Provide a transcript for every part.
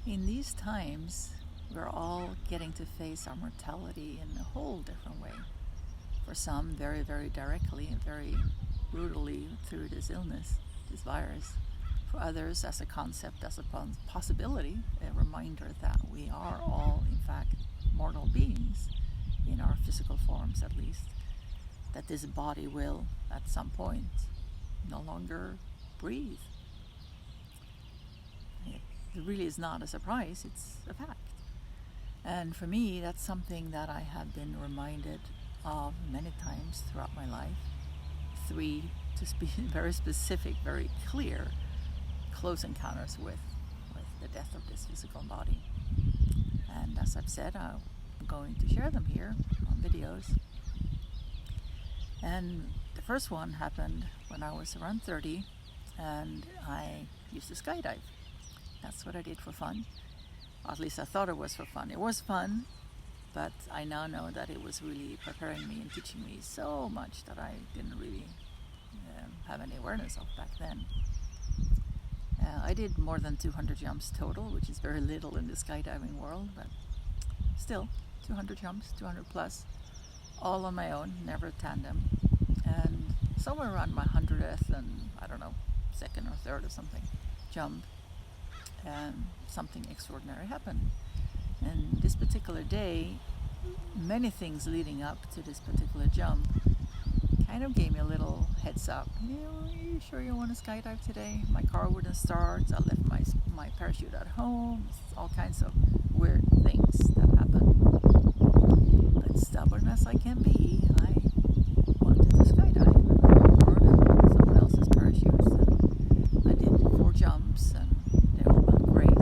In these times, we're all getting to face our mortality in a whole different way. For some, very, very directly and very brutally through this illness, this virus. For others, as a concept, as a possibility, a reminder that we are all, in fact, mortal beings, in our physical forms at least, that this body will, at some point, no longer breathe. It really is not a surprise, it's a fact. And for me, that's something that I have been reminded of many times throughout my life. 3, to be very specific, very clear, close encounters with the death of this physical body. And as I've said, I'm going to share them here on videos. And the first one happened when I was around 30 and I used to skydive. That's what I did for fun. Or at least I thought it was for fun. It was fun, but I now know that it was really preparing me and teaching me so much that I didn't really have any awareness of back then. I did more than 200 jumps total, which is very little in the skydiving world, but still 200 jumps, 200 plus, all on my own, never tandem. And somewhere around my 100th and I don't know, second or third or something jump, something extraordinary happened. And this particular day, many things leading up to this particular jump kind of gave me a little heads up. Are you sure you want to skydive today? My car wouldn't start. I left my parachute at home. All kinds of weird things that happened. But stubborn as I can be, I wanted to skydive. I borrowed someone else's parachutes. And I did 4 jumps and they all went great.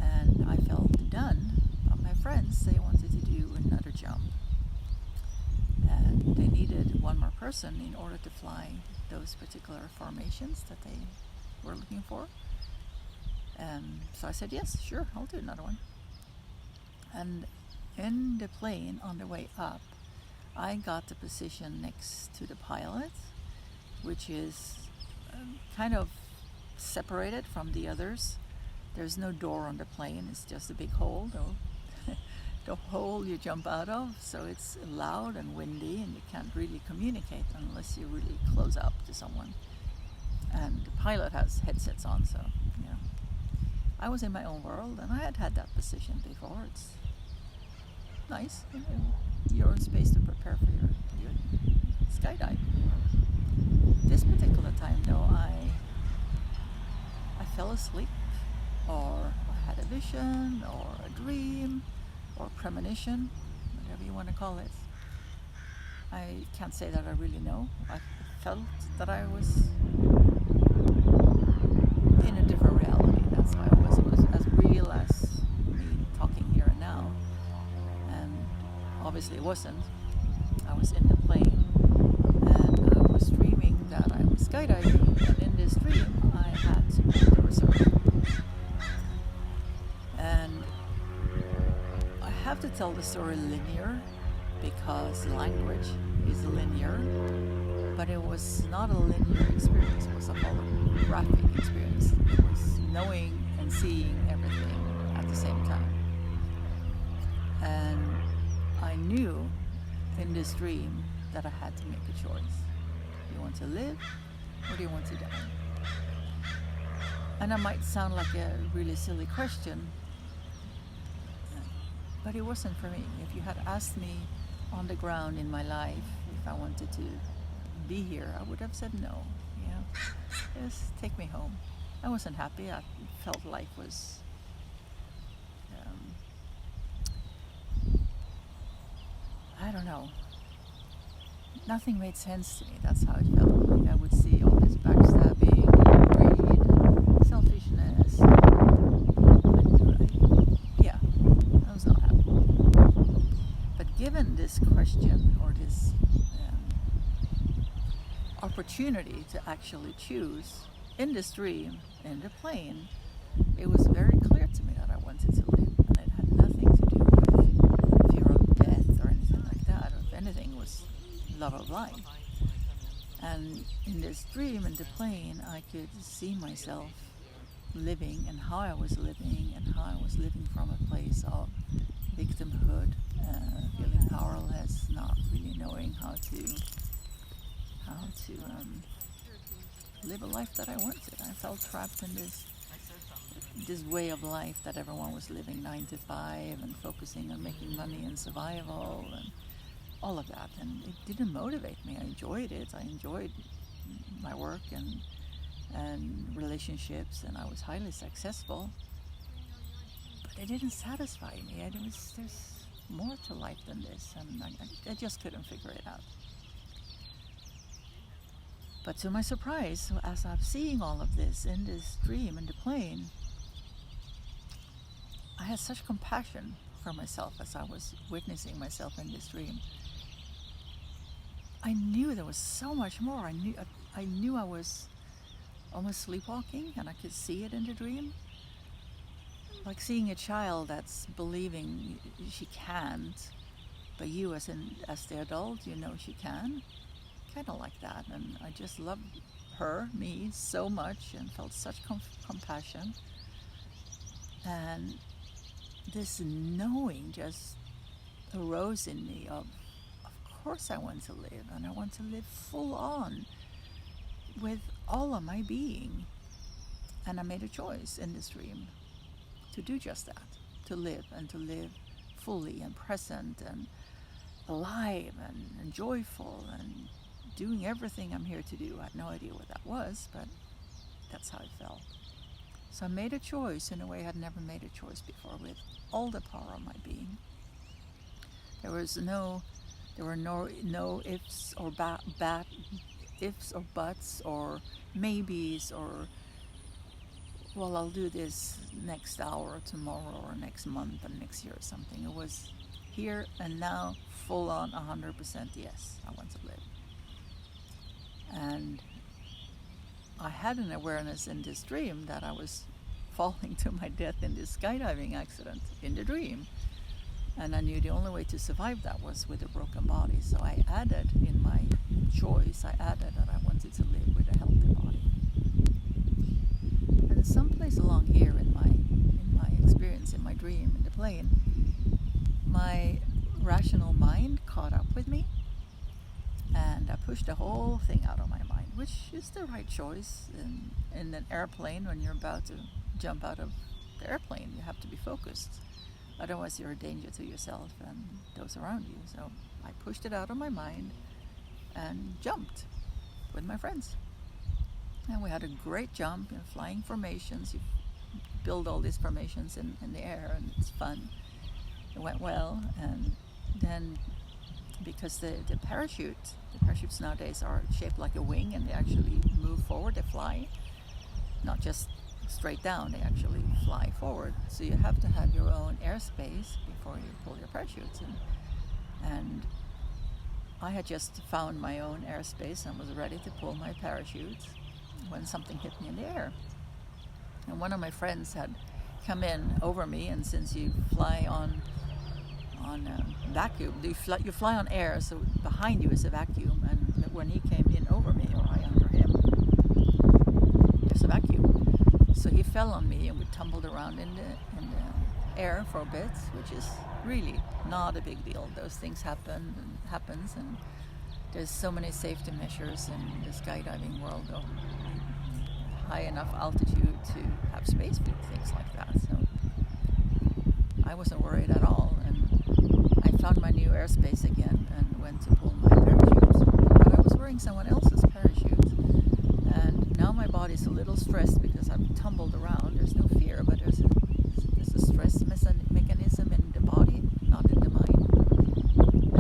And I felt done. But my friends, they wanted to do another jump. And they needed one more person in order to fly those particular formations that they were looking for. So I said, yes, sure, I'll do another one. And in the plane on the way up, I got the position next to the pilot, which is kind of separated from the others. There's no door on the plane, it's just a big hole, the hole you jump out of, so it's loud and windy and you can't really communicate unless you're really close up to someone. And the pilot has headsets on, so I was in my own world and I had that position before. It's nice, your own space to prepare for your skydive. This particular time though, I fell asleep, or I had a vision or a dream or premonition, whatever you want to call it. I can't say that I really know. I felt that I was in a different reality. That's how it was. It was as real as me talking here and now. And obviously it wasn't. I was in the plane and I was dreaming that I was skydiving, and in this dream I had to make the reserve. And I have to tell the story linear because language is linear, but it was not a linear experience, it was a holographic experience. It was knowing and seeing everything at the same time. And I knew in this dream that I had to make a choice. Do you want to live or do you want to die? And that might sound like a really silly question, but it wasn't for me. If you had asked me on the ground in my life if I wanted to be here, I would have said no. Just take me home. I wasn't happy. I felt life was I don't know. Nothing made sense to me. That's how it felt. Like I would see all this backstabbing, greed, selfishness. I was not happy. But given this question or this opportunity to actually choose in this dream, in the plane, it was very clear to me that I wanted to live, and it had nothing to do with fear of death or anything like that. If anything, it was love of life. And in this dream, in the plane, I could see myself living and how I was living and how I was living from a place of victimhood, feeling powerless, not really knowing how to live a life that I wanted. I felt trapped in this way of life that everyone was living, 9 to 5, and focusing on making money and survival and all of that. And it didn't motivate me. I enjoyed it. I enjoyed my work and relationships, and I was highly successful. But it didn't satisfy me. There's more to life than this, and I just couldn't figure it out. But to my surprise, as I'm seeing all of this in this dream, in the plane, I had such compassion for myself as I was witnessing myself in this dream. I knew there was so much more. I knew I was almost sleepwalking, and I could see it in the dream. Like seeing a child that's believing she can't, but you as the adult, you know she can. Kind of like that. And I just loved me so much and felt such compassion. And this knowing just arose in me of course I want to live, and I want to live full on with all of my being. And I made a choice in this dream to do just that, to live fully and present and alive and joyful and doing everything I'm here to do. I had no idea what that was, but that's how it felt. So I made a choice in a way I had never made a choice before, with all the power of my being. There were no ifs or ifs or buts or maybes or, well, I'll do this next hour or tomorrow or next month or next year or something. It was here and now, full on, 100% yes, I want to live. And I had an awareness in this dream that I was falling to my death in this skydiving accident in the dream. And I knew the only way to survive that was with a broken body. So I added in my choice, that I wanted to live with a healthy body. And someplace along here in my experience, in my dream, in the plane, my rational mind caught up with me. And I pushed the whole thing out of my mind, which is the right choice. In an airplane, when you're about to jump out of the airplane, you have to be focused. Otherwise, you're a danger to yourself and those around you. So I pushed it out of my mind and jumped with my friends. And we had a great jump in flying formations. You build all these formations in the air, and it's fun. It went well. And then, because the parachutes nowadays are shaped like a wing, and they actually move forward, they fly, not just straight down, they actually fly forward. So you have to have your own airspace before you pull your parachutes. And I had just found my own airspace and was ready to pull my parachutes when something hit me in the air. And one of my friends had come in over me, and since you fly on vacuum, you fly on air, so behind you is a vacuum, and when he came in over me, or I under him, there's a vacuum. So he fell on me, and we tumbled around in the air for a bit, which is really not a big deal. Those things happens, and there's so many safety measures in the skydiving world of high enough altitude to have space for things like that. So I wasn't worried at all, and I found my new airspace again and went to pull my parachute. But I was wearing someone else's parachute, and now my body's a little stressed because I've tumbled around. There's no fear, but there's a stress mechanism in the body, not in the mind.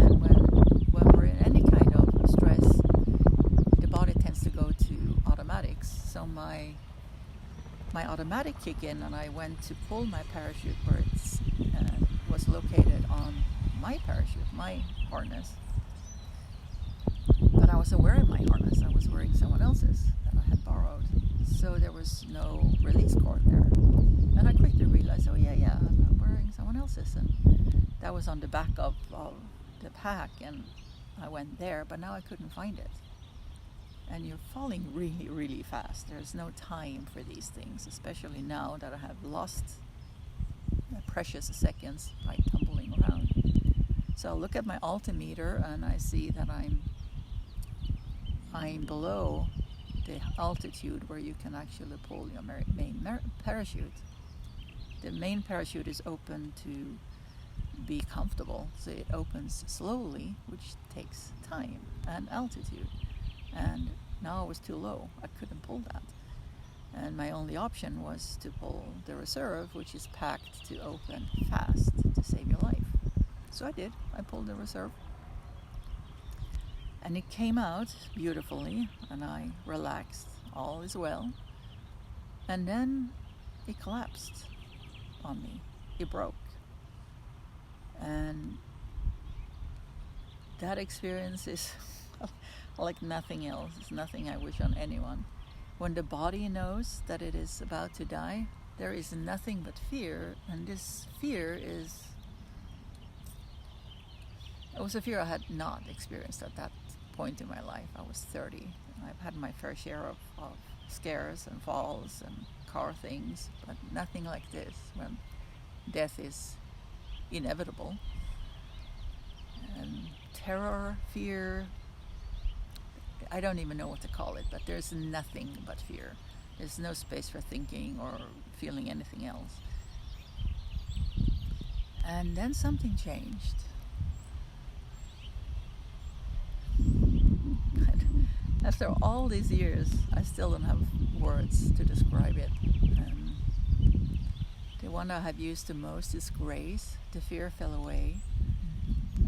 And when we're in any kind of stress, the body tends to go to automatics. So my automatic kick in, and I went to pull my parachute where it was located on my parachute, my harness. But I wasn't wearing my harness, I was wearing someone else's that I had borrowed. So there was no release cord there. And I quickly realized, I'm wearing someone else's. And that was on the back of the pack, and I went there, but now I couldn't find it. and you're falling really, really fast. There's no time for these things, especially now that I have lost precious seconds by tumbling around. So I look at my altimeter and I see that I'm below the altitude where you can actually pull your main parachute. The main parachute is open to be comfortable, so it opens slowly, which takes time and altitude. And now I was too low, I couldn't pull that. And my only option was to pull the reserve, which is packed to open fast to save your life. So I did, I pulled the reserve. And it came out beautifully, and I relaxed, all is well. And then it collapsed on me, it broke. And that experience is like nothing else. It's nothing I wish on anyone. When the body knows that it is about to die, there is nothing but fear, and this fear it was a fear I had not experienced at that point in my life. I was 30. I've had my fair share of scares and falls and car things, but nothing like this, when death is inevitable. And terror, fear, I don't even know what to call it, but there's nothing but fear. There's no space for thinking or feeling anything else. And then something changed. After all these years, I still don't have words to describe it. The one I have used the most is grace. The fear fell away,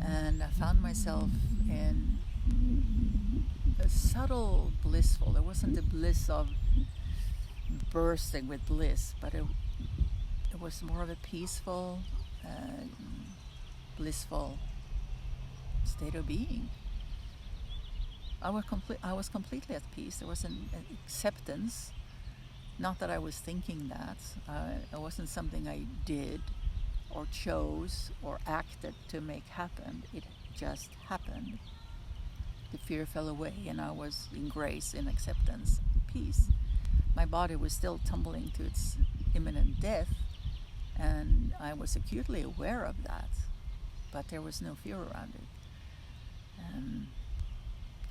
and I found myself in a subtle blissful. It wasn't the bliss of bursting with bliss, but it was more of a peaceful, blissful state of being. I was completely at peace. There was an acceptance. Not that I was thinking that. It wasn't something I did or chose or acted to make happen. It just happened. The fear fell away, and I was in grace, in acceptance, peace. My body was still tumbling to its imminent death, and I was acutely aware of that, but there was no fear around it.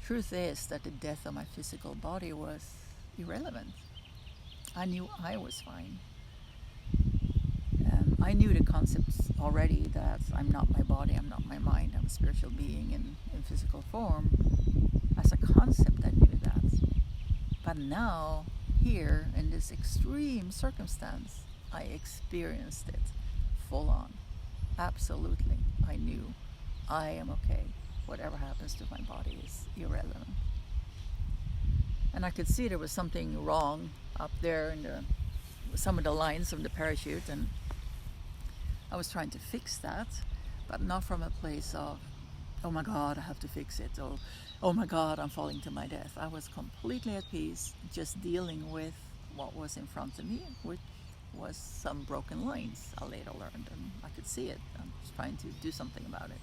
Truth is that the death of my physical body was irrelevant. I knew I was fine. I knew the concepts already, that I'm not my body, I'm not my mind, I'm a spiritual being in physical form. As a concept, I knew that. But now, here, in this extreme circumstance, I experienced it full on. Absolutely. I knew I am okay. Whatever happens to my body is irrelevant. And I could see there was something wrong up there in some of the lines of the parachute, and I was trying to fix that, but not from a place of, oh my God, I have to fix it, or oh my God, I'm falling to my death. I was completely at peace, just dealing with what was in front of me, which was some broken lines I later learned, and I could see it. I was trying to do something about it.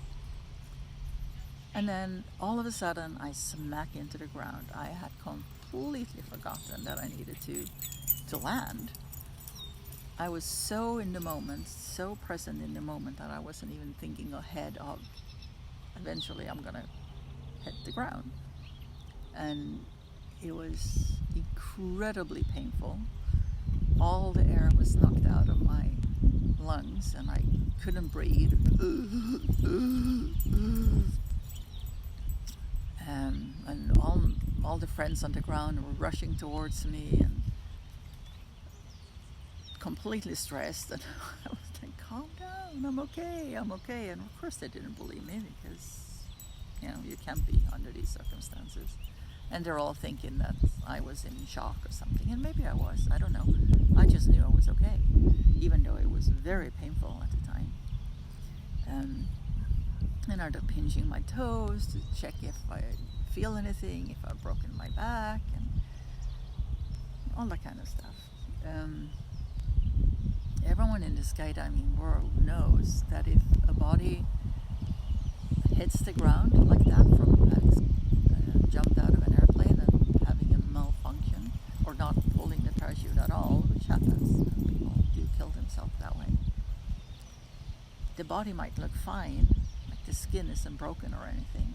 And then all of a sudden I smack into the ground. I had completely forgotten that I needed to land. I was so in the moment, so present in the moment, that I wasn't even thinking ahead of eventually I'm gonna hit the ground. And it was incredibly painful. All the air was knocked out of my lungs and I couldn't breathe. And all the friends on the ground were rushing towards me and completely stressed, and I was like, calm down, I'm okay. And of course they didn't believe me, because you can't be under these circumstances, and they're all thinking that I was in shock or something, and maybe I was, I don't know. I just knew I was okay, even though it was very painful at the time. And I ended up pinching my toes to check if I feel anything, if I've broken my back, and all that kind of stuff. Everyone in the skydiving world knows that if a body hits the ground like that from jumped out of an airplane and the body might look fine, like the skin isn't broken or anything,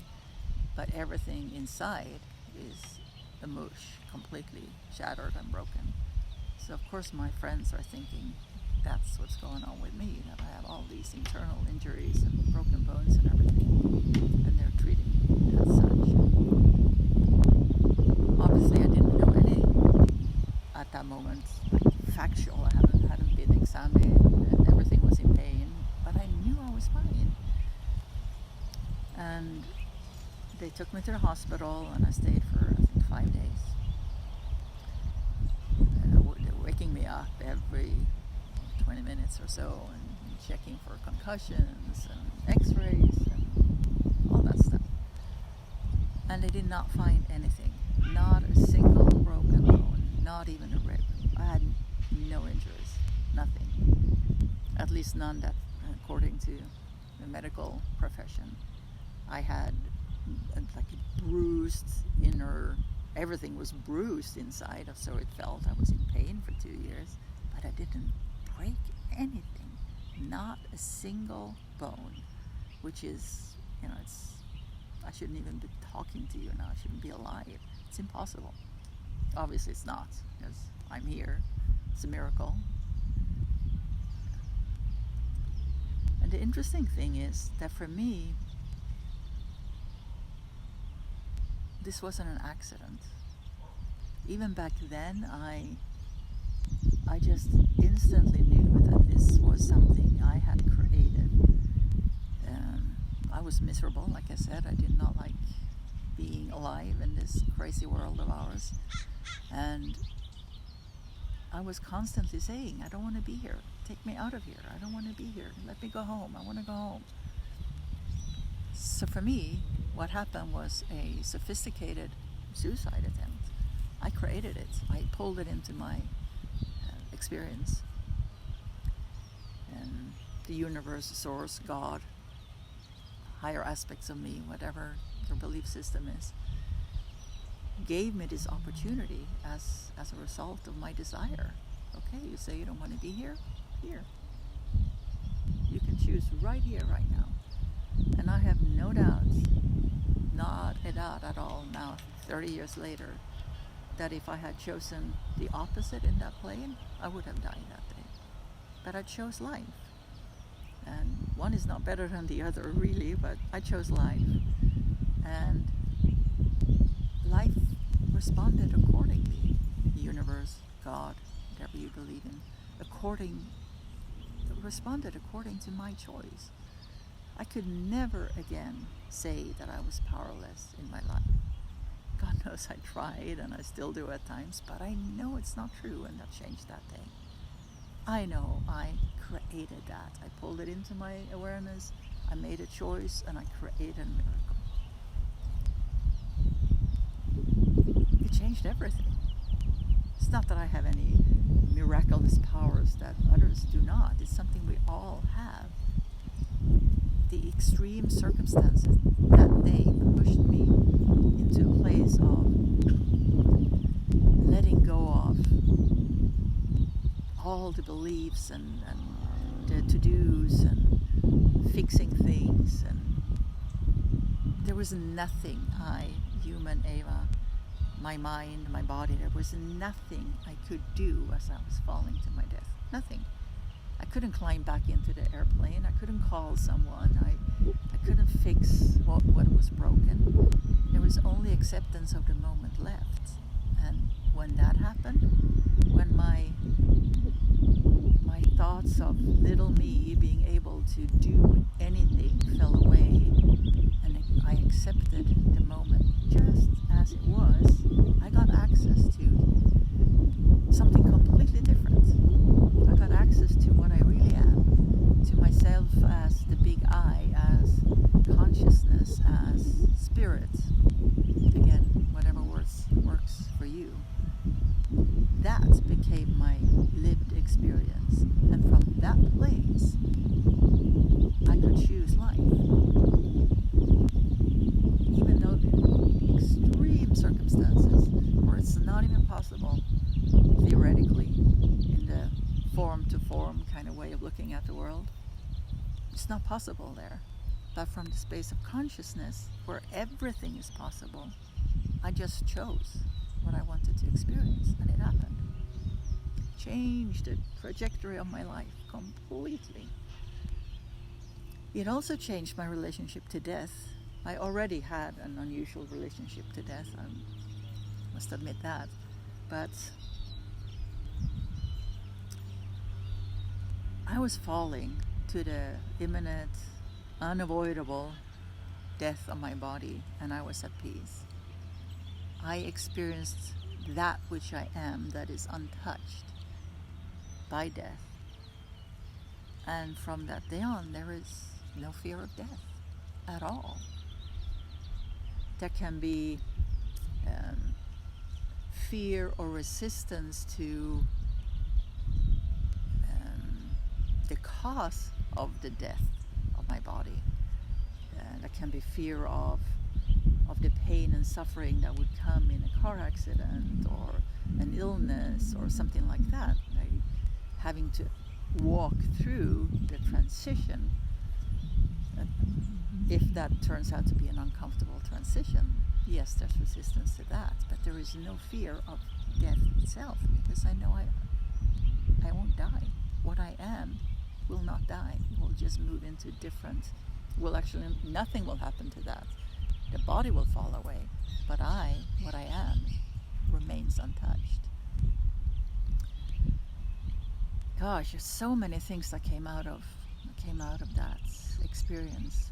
but everything inside is a mush, completely shattered and broken. So of course my friends are thinking that's what's going on with me, that I have all these internal injuries and broken bones and everything, and they're treating me as such. Obviously I didn't know any at that moment, like factual. I hadn't been examined and everything was in pain, but I knew I was fine. And they took me to the hospital and I stayed for I think 5 days. They're waking me up every 20 minutes or so and checking for concussions and x-rays and all that stuff. And they did not find anything. Not a single broken bone, not even a rib. I had no injuries, nothing. At least none that, according to the medical profession. I had like a bruised inner, everything was bruised inside, so it felt. I was in pain for 2 years, but I didn't break anything, not a single bone, which is, it's, I shouldn't even be talking to you now, I shouldn't be alive. It's impossible. Obviously it's not, because I'm here. It's a miracle. And the interesting thing is that for me, this wasn't an accident. Even back then, I just instantly knew that this was something I had created. I was miserable, like I said. I did not like being alive in this crazy world of ours. And I was constantly saying, I don't want to be here. Take me out of here. I don't want to be here. Let me go home. I want to go home. So for me, what happened was a sophisticated suicide attempt. I created it. I pulled it into my experience. And the universe, source, God, higher aspects of me, whatever your belief system is, gave me this opportunity as a result of my desire. Okay, you say you don't want to be here? Here. You can choose right here, right now. And I have no doubt, not a doubt at all now, 30 years later, that if I had chosen the opposite in that plane, I would have died that day. But I chose life. And one is not better than the other, really, but I chose life. And life responded accordingly. The universe, God, whatever you believe in, responded according to my choice. I could never again say that I was powerless in my life. God knows I tried, and I still do at times, but I know it's not true, and that changed that day. I know I created that. I pulled it into my awareness, I made a choice, and I created a miracle. It changed everything. It's not that I have any miraculous powers that others do not. It's something we all have. The extreme circumstances that day pushed me into a place of letting go of all the beliefs and the to-dos and fixing things, and there was nothing human Eva, my mind, my body, there was nothing I could do as I was falling to my death. Nothing. I couldn't climb back into the airplane. I couldn't call someone. I couldn't fix what was broken. There was only acceptance of the moment left. And when that happened, when my thoughts of little me being able to do anything fell away, and I accepted the moment just as it was, I got access to something completely different. I got access to what I really am, to myself as the big I, as consciousness, as spirit. Again, whatever works for you. That became my lived experience, and from that place I could choose life. Even though in extreme circumstances where it's not even possible theoretically in the form to form kind of way of looking at the world, It's not possible there. But from the space of consciousness, where everything is possible, I just chose what I wanted to experience, and it happened. Changed the trajectory of my life completely. It also changed my relationship to death. I already had an unusual relationship to death, I must admit that. But I was falling to the imminent, unavoidable death of my body, and I was at peace. I experienced that which I am, that is untouched by death. And from that day on, there is no fear of death at all. There can be fear or resistance to the cause of the death of my body. There can be fear of the pain and suffering that would come in a car accident or an illness or something like that. Like having to walk through the transition, if that turns out to be an uncomfortable transition, yes, there's resistance to that, but there is no fear of death itself, because I know I won't die. What I am will not die. It will just move into different, actually nothing will happen to that. The body will fall away, but what I am, remains untouched. Gosh, there's so many things that came out of that experience.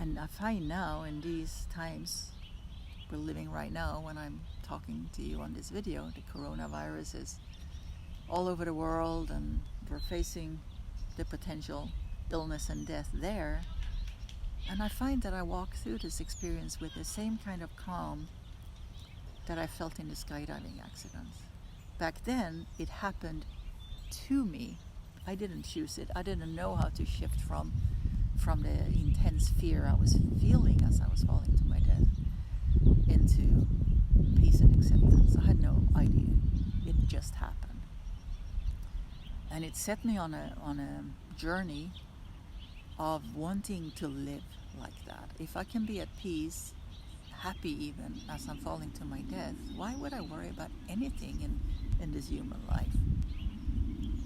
And I find now, in these times we're living right now, when I'm talking to you on this video, the coronavirus is all over the world, and we're facing the potential illness and death there. And I find that I walk through this experience with the same kind of calm that I felt in the skydiving accident. Back then, it happened to me. I didn't choose it. I didn't know how to shift from the intense fear I was feeling as I was falling to my death into peace and acceptance. I had no idea. It just happened. And it set me on a journey of wanting to live like that. If I can be at peace, happy even as I'm falling to my death, why would I worry about anything in this human life?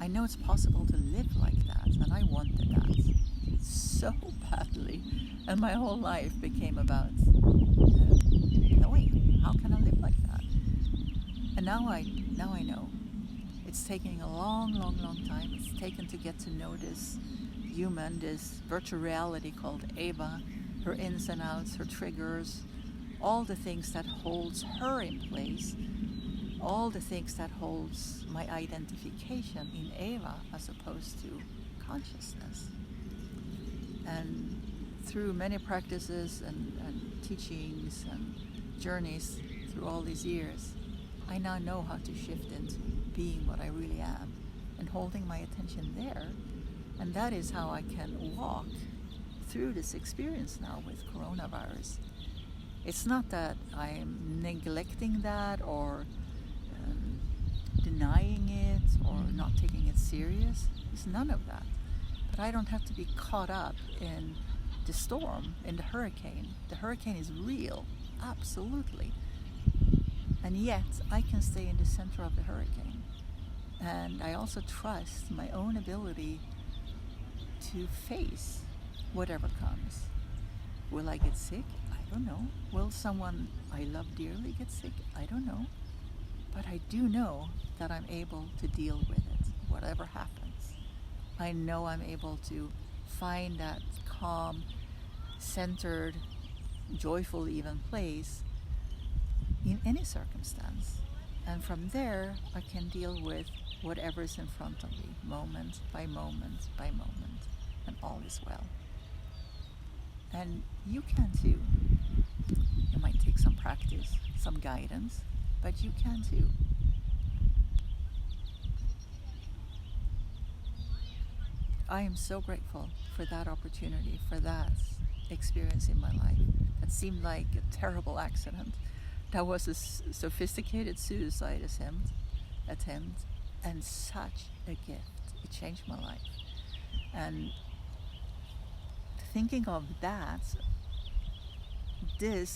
I know it's possible to live like that, and I wanted that so badly. And my whole life became about knowing, how can I live like that? And now I know. It's taking a long time. It's taken to get to know this human, this virtual reality called Eva, her ins and outs, her triggers, all the things that holds her in place, all the things that holds my identification in Eva as opposed to consciousness. And through many practices and teachings and journeys through all these years, I now know how to shift into being what I really am and holding my attention there. And that is how I can walk through this experience now with coronavirus. It's not that I'm neglecting that or denying it or not taking it serious. It's none of that. But I don't have to be caught up in the storm, in the hurricane. The hurricane is real, absolutely. And yet I can stay in the center of the hurricane. And I also trust my own ability to face whatever comes. Will I get sick? I don't know. Will someone I love dearly get sick? I don't know. But I do know that I'm able to deal with it, whatever happens. I know I'm able to find that calm, centered, joyful even place in any circumstance. And from there, I can deal with whatever is in front of me, moment by moment by moment, and all is well. And you can too. It might take some practice, some guidance, but you can too. I am so grateful for that opportunity, for that experience in my life. That seemed like a terrible accident. That was a sophisticated suicide attempt, and such a gift. It changed my life. And thinking of that,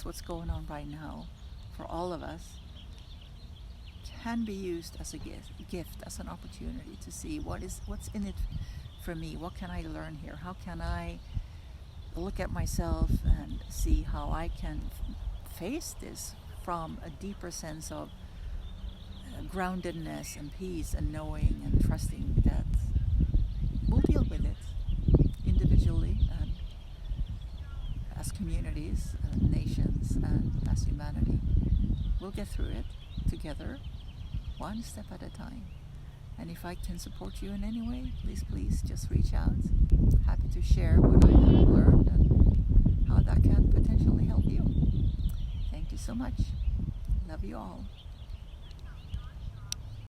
what's going on right now for all of us, can be used as a gift, as an opportunity to see what's in it for me. What can I learn here? How can I look at myself and see how I can face this from a deeper sense of groundedness and peace, and knowing and trusting that we'll deal with it individually and as communities, nations, and as humanity. We'll get through it together, one step at a time. And if I can support you in any way, please just reach out. Happy to share what I have learned and how that can potentially help you. Thank you so much. Love you all.